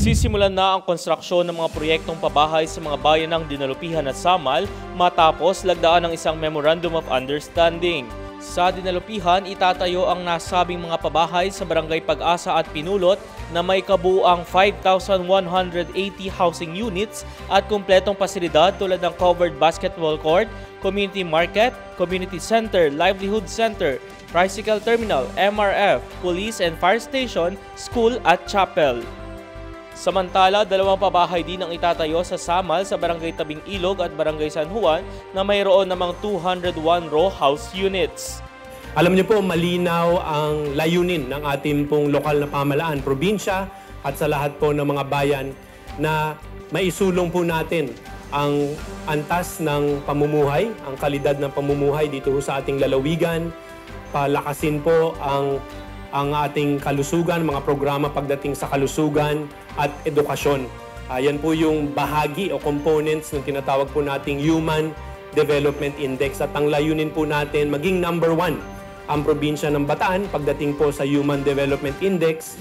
Sisimulan na ang konstruksyon ng mga proyektong pabahay sa mga bayan ng Dinalupihan at Samal matapos lagdaan ng isang Memorandum of Understanding. Sa Dinalupihan, itatayo ang nasabing mga pabahay sa Barangay Pag-asa at Pinulot na may kabuuang 5,180 housing units at kumpletong pasilidad tulad ng covered basketball court, community market, community center, livelihood center, tricycle terminal, MRF, police and fire station, school at chapel. Samantala, 2 pabahay din ang itatayo sa Samal sa Barangay Tabing Ilog at Barangay San Juan na mayroon namang 201 row house units. Alam niyo po, malinaw ang layunin ng ating pong lokal na pamahalaan, probinsya at sa lahat po ng mga bayan na maisulong po natin ang antas ng pamumuhay, ang kalidad ng pamumuhay dito sa ating lalawigan, palakasin po ang ating kalusugan, mga programa pagdating sa kalusugan at edukasyon. Yan po yung bahagi o components ng tinatawag po nating Human Development Index. At ang layunin po natin maging #1 ang probinsya ng Bataan pagdating po sa Human Development Index.